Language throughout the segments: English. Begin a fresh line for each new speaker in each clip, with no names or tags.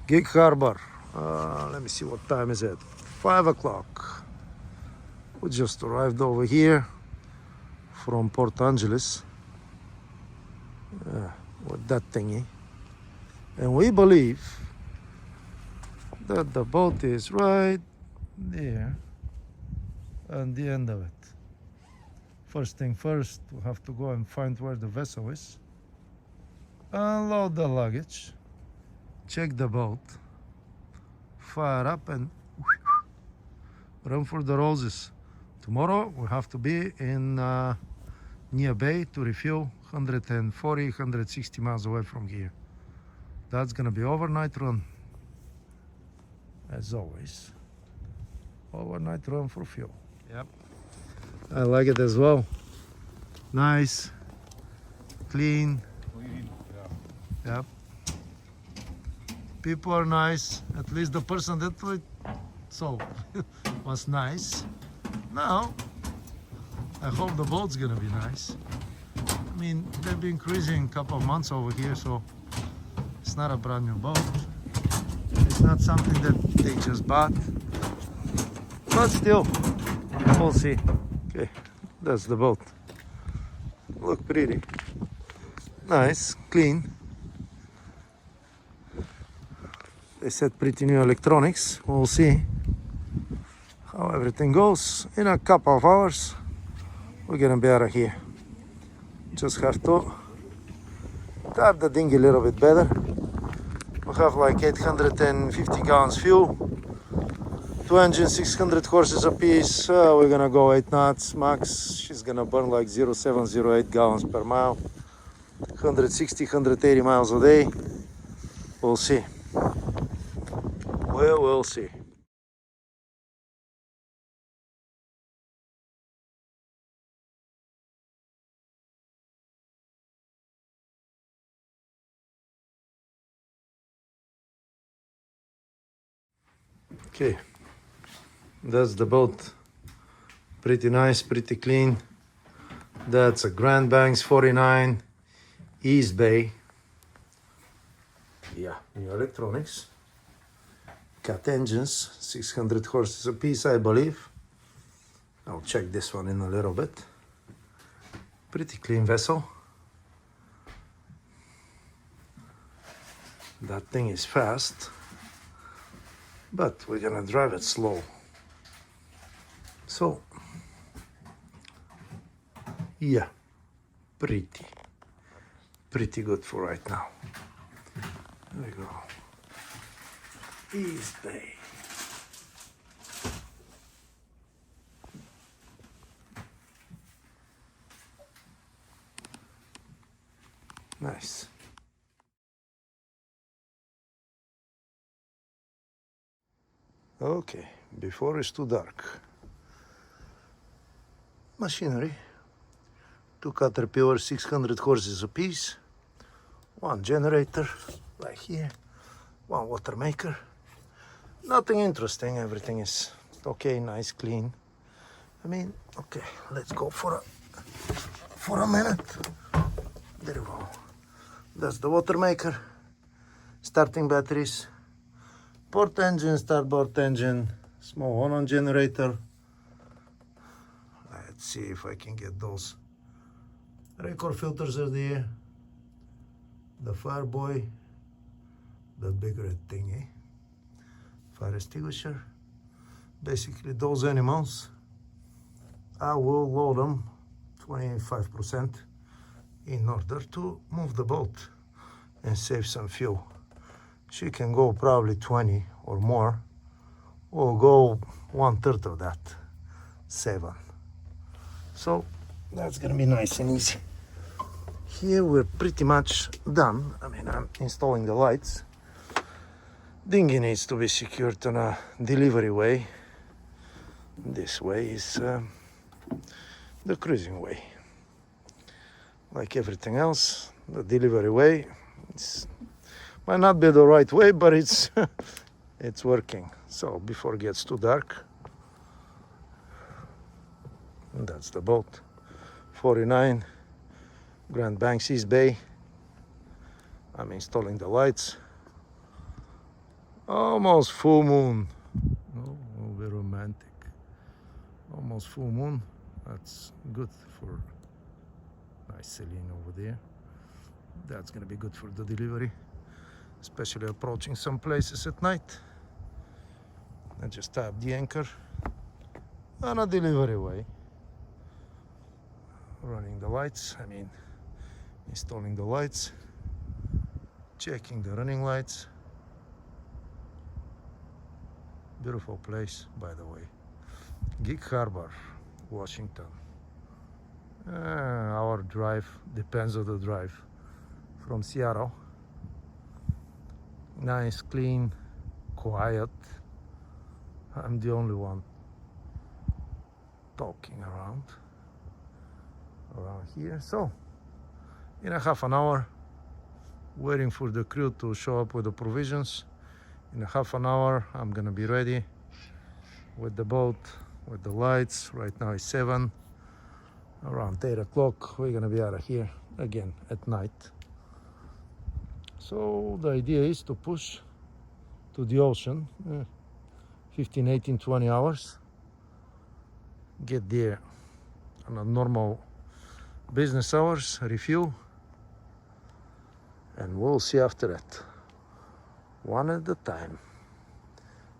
Gig Harbor. Let me see what time is it. 5 o'clock. We just arrived over here from Port Angeles with that thingy. And we believe that the boat is right there at the end of it. First thing first, we have to go and find where the vessel is. Unload the luggage. Check the boat. Fire up and run for the roses. Tomorrow we have to be in Neah Bay to refuel 140, 160 miles away from here. That's gonna be overnight run. As always. Overnight run for fuel. Yep. I like it as well. Nice. Clean.
Yeah.
Yep. People are nice. At least the person that we saw was nice. Now, I hope the boat's gonna be nice. I mean, they've been cruising a couple of months over here, so it's not a brand new boat. It's not something that they just bought. But still, we'll see. Okay, that's the boat. Look pretty. Nice, clean. They said pretty new electronics. We'll see how everything goes. In a couple of hours, we're gonna be out of here. Just have to tap the dinghy a little bit better. We have like 850 gallons fuel. 2 engines, 600 horses apiece. We're gonna go 8 knots max. She's gonna burn like 0.708 gallons per mile. 160, 180 miles a day. We'll see. We'll see. Okay, that's the boat. Pretty nice, pretty clean. That's a Grand Banks 49 East Bay. Yeah, new electronics. Cat engines, 600 horses apiece, I believe. I'll check this one in a little bit. Pretty clean vessel. That thing is fast, but we're gonna drive it slow. So, yeah, pretty good for right now. There we go. East Bay. Nice. Okay, before it's too dark. Machinery. 2 Caterpillar 600 horses apiece. 1 generator right here. 1 water maker. Nothing interesting, everything is okay, nice, clean. I mean, okay, let's go for a minute. There we go. That's the water maker. Starting batteries. Port engine, starboard engine, small on generator. Let's see if I can get those record filters are there. The fireboy, the big red thingy. Fire extinguisher. Basically those animals, I will load them 25% in order to move the boat and save some fuel. She can go probably 20 or more. We'll go 1/3 of that, 7. So that's gonna be nice and easy. Here we're pretty much done. I mean, I'm installing the lights. Dinghy needs to be secured on a delivery way. This way is the cruising way. Like everything else, the delivery way might not be the right way, but it's it's working. So before it gets too dark, and that's the boat. 49 Grand Banks East Bay. I'm installing the lights. Almost full moon. Oh, very romantic. Almost full moon. That's good for nice Celine over there. That's gonna be good for the delivery, especially approaching some places at night. I just tap the anchor on a delivery way. Running the lights, installing the lights, checking the running lights. Beautiful place, by the way. Gig Harbor, Washington. Our drive depends on the drive from Seattle. Nice, clean, quiet. I'm the only one talking around here. So in a half an hour, waiting for the crew to show up with the provisions. In a half an hour, I'm gonna be ready with the boat, with the lights. Right now it's 7. Around 8 o'clock, we're gonna be out of here again at night. So the idea is to push to the ocean, 15, 18, 20 hours. Get there on a normal business hours, refuel, and we'll see after that. One at a time.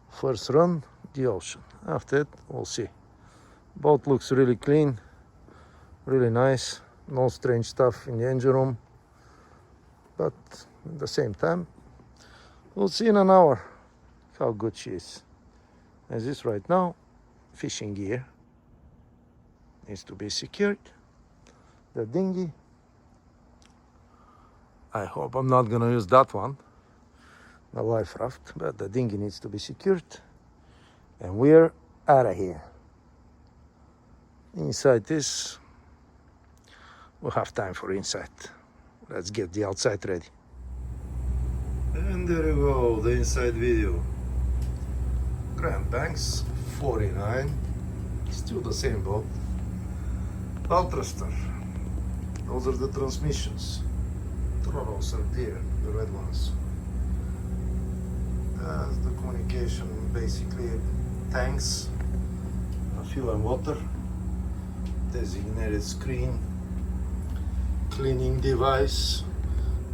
First run, the ocean. After that, we'll see. Boat looks really clean, really nice. No strange stuff in the engine room. But at the same time, we'll see in an hour how good she is. As is right now, fishing gear needs to be secured. The dinghy, I hope I'm not gonna use that one, the life raft, but the dinghy needs to be secured. And we're out of here. Inside this, we'll have time for inside. Let's get the outside ready. And there you go, the inside video. Grand Banks 49, still the same boat. Ultrastar, those are the transmissions. Throttles are there, the red ones. That's the communication, basically tanks, fuel and water, designated screen, cleaning device,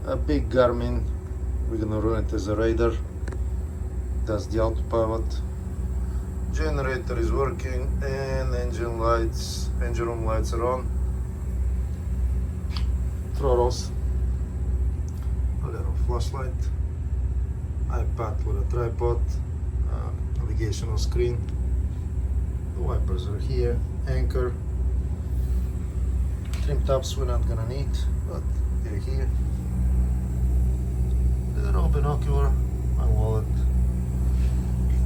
a big Garmin, we're gonna run it as a radar. That's the autopilot. Generator is working and engine room lights are on. Throttles, a little flashlight, iPad with a tripod, navigational screen. The wipers are here, anchor. Trim tabs we're not gonna need, but they're here. Little binocular, my wallet.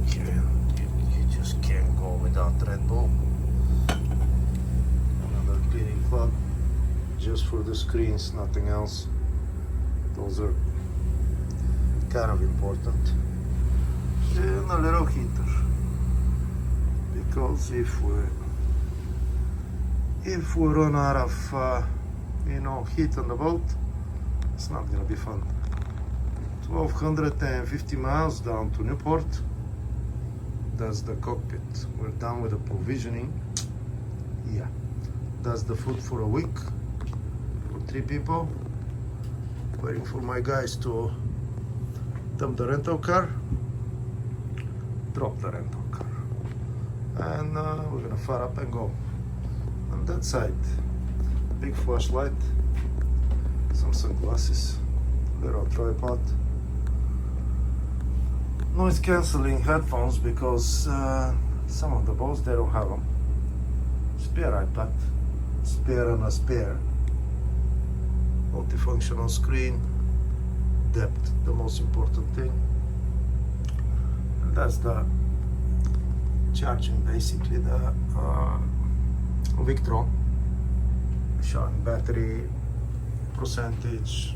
You just can't go without Red Bull. Another cleaning cloth, just for the screens, nothing else. Those are kind of important. And a little heater, because if we run out of heat on the boat, it's not gonna be fun. 1250 miles down to Newport. That's the cockpit. We're done with the provisioning. Yeah, that's the food for a week for 3 people. Waiting for my guys to dump the rental car, drop the rental car, and we're gonna fire up and go. On that side, big flashlight, some sunglasses, little tripod, noise cancelling headphones because some of the boats they don't have them. Spare iPad, spare and a spare. Multifunctional screen, depth, the most important thing. And that's the charging, basically the Victron, showing battery percentage,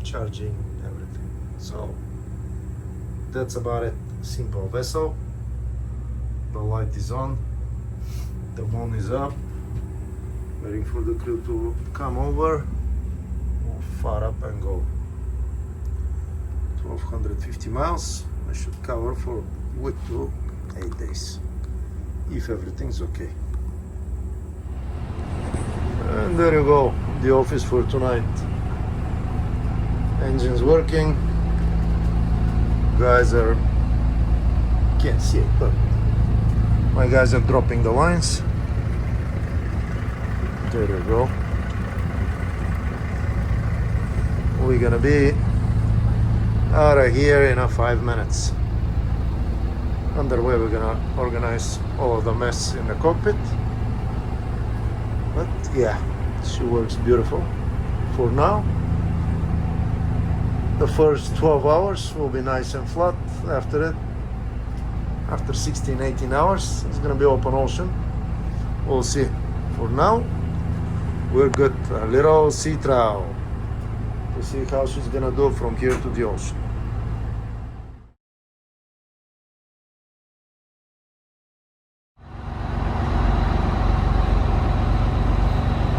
charging, everything. So that's about it. Simple vessel. The light is on, the moon is up, waiting for the crew to come over. We'll fire up and go. 1250 miles, I should cover for week to 8 days, if everything's okay. And there you go, the office for tonight. Engine's working. Guys are, can't see it, but my guys are dropping the lines. There you go. We're gonna be out of here in 5 minutes. Underway, we're gonna organize all of the mess in the cockpit. But yeah, she works beautiful. For now, the first 12 hours will be nice and flat. After it, after 16, 18 hours, it's gonna be open ocean. We'll see. For now, we're good. A little sea trial to see how she's gonna do from here to the ocean.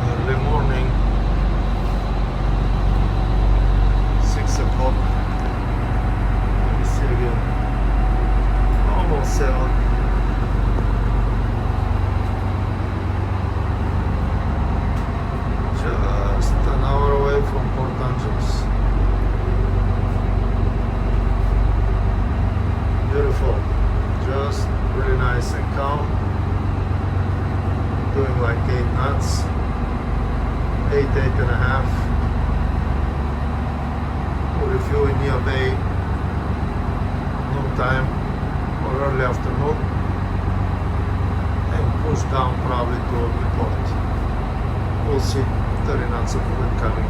Early morning, 6 o'clock. Let me see again. Almost 7. Just an hour away from Port Angeles. Beautiful. Just really nice and calm. Doing like 8 knots. 8.5. We'll refuel in Neah Bay noontime or early afternoon and push down probably to Newport. We'll see. 30 knots of wind coming.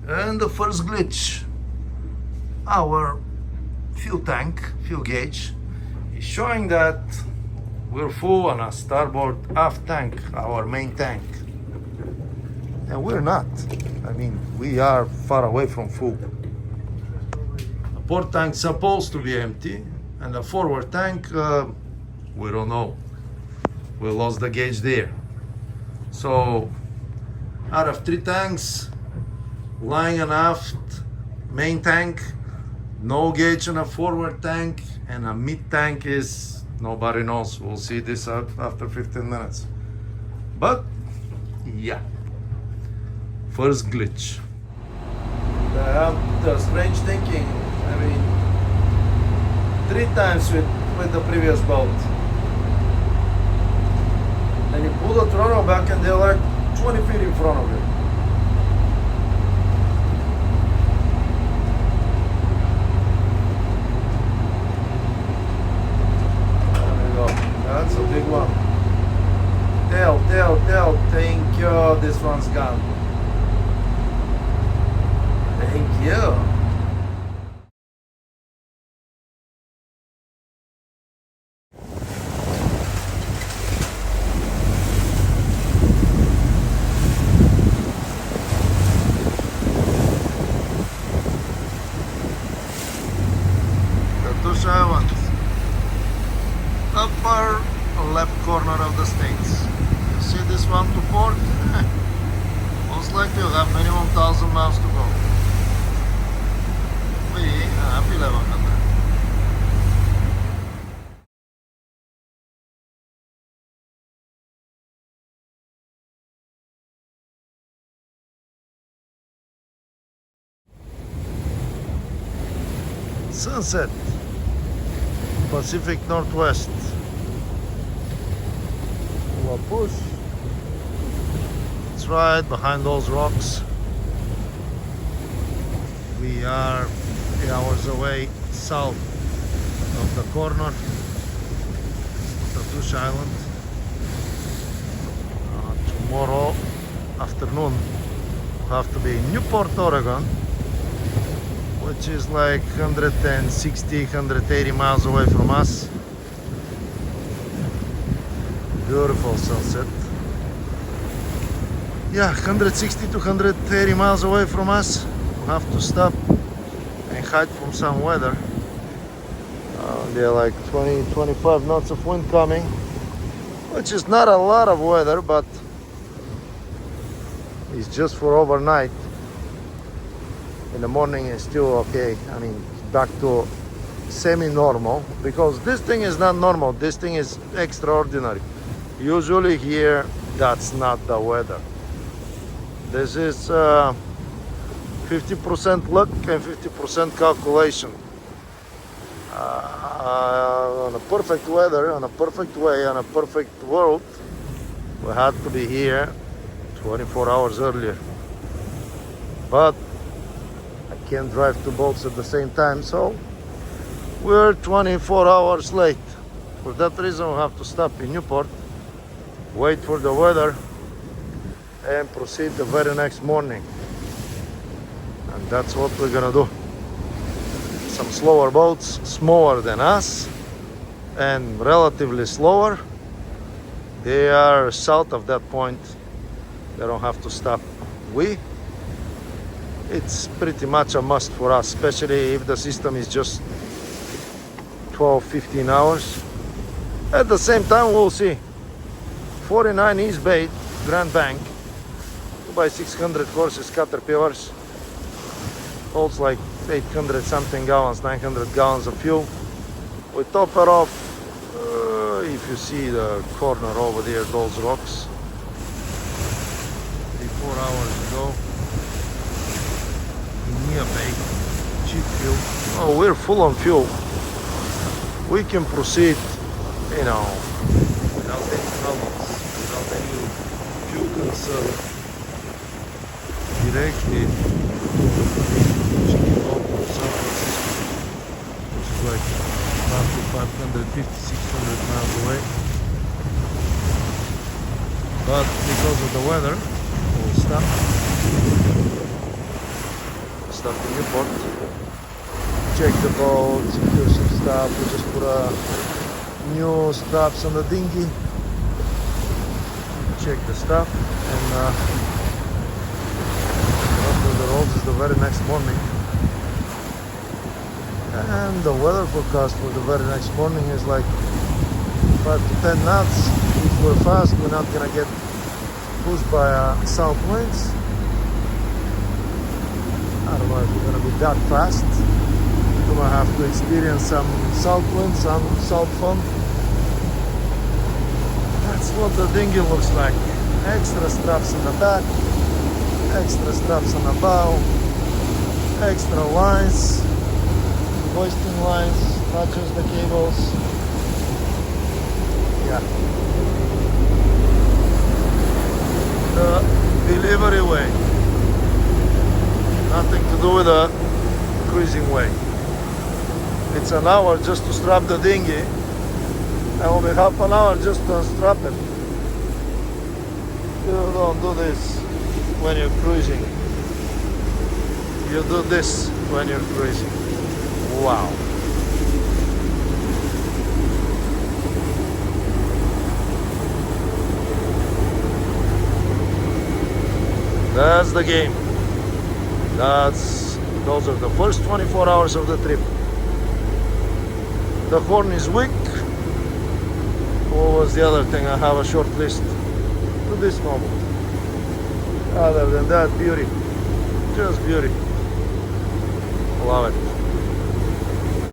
And the first glitch, our fuel gauge, is showing that we're full on a starboard aft tank, our main tank. And we're not. I mean, we are far away from full. The port tank's supposed to be empty, and the forward tank, we don't know. We lost the gauge there. So, out of 3 tanks, lying and aft, main tank, no gauge on a forward tank, and a mid tank is nobody knows. We'll see this out after 15 minutes. But yeah, first glitch. The strange thinking. I mean, 3 times with the previous boat, and you pull the throttle back, and they're like 20 feet in front of you. That's a big one. Tail. Thank you. This one's gone. Thank you. Tatoosh Island. Upper left corner of the States. You see this one to port? Most likely you'll have minimum 1,000 miles to go. We have 1100. Sunset. Pacific Northwest. We'll push. It's right behind those rocks. We are 3 hours away south of the corner of Tatoosh Island. Tomorrow afternoon we'll have to be in Newport, Oregon, which is like 160, 180 miles away from us. Beautiful sunset. Yeah, 160 to 180 miles away from us. We'll have to stop and hide from some weather. There are like 20, 25 knots of wind coming, which is not a lot of weather, but it's just for overnight. In the morning it's still okay. I mean, back to semi-normal, because this thing is not normal. This thing is extraordinary. Usually here, that's not the weather. This is 50% luck and 50% calculation. On a perfect weather, on a perfect way, on a perfect world, we had to be here 24 hours earlier. But I can't drive 2 boats at the same time, so we're 24 hours late. For that reason, we have to stop in Newport, wait for the weather, and proceed the very next morning. And that's what we're gonna do. Some slower boats, smaller than us and relatively slower, they are south of that point. They don't have to stop. It's pretty much a must for us, especially if the system is just 12-15 hours. At the same time, we'll see. 49 East Bay, Grand Bank, 2x600 horses Caterpillars, holds like 800 something gallons, 900 gallons of fuel. We top it off, if you see the corner over there, those rocks, 3-4 hours ago. Neah Bay, cheap fuel. Oh, we're full on fuel. We can proceed, you know, without any problems, without any fuel concern. Directly San Francisco, which is like roughly 550-600 miles away. But because of the weather, we'll stop stuff in Newport. Check the boat, secure some stuff. We just put new straps on the dinghy. Check the stuff, and after the rolls is the very next morning. And the weather forecast for the very next morning is like 5 to 10 knots. If we're fast, we're not gonna get pushed by south winds. I don't know if we're gonna be that fast. We're gonna have to experience some south winds, some south fun. That's what the dinghy looks like. Extra straps in the back, extra straps on the bow, extra lines, hoisting lines, not just the cables. Yeah. The delivery way. Nothing to do with the cruising way. It's an hour just to strap the dinghy, and only half an hour just to unstrap it. You don't do this when you're cruising. You do this when you're cruising. Wow. That's the game. Those are the first 24 hours of the trip. The horn is weak. What was the other thing? I have a short list to this moment. Other than that, beauty. Just beauty. Love it.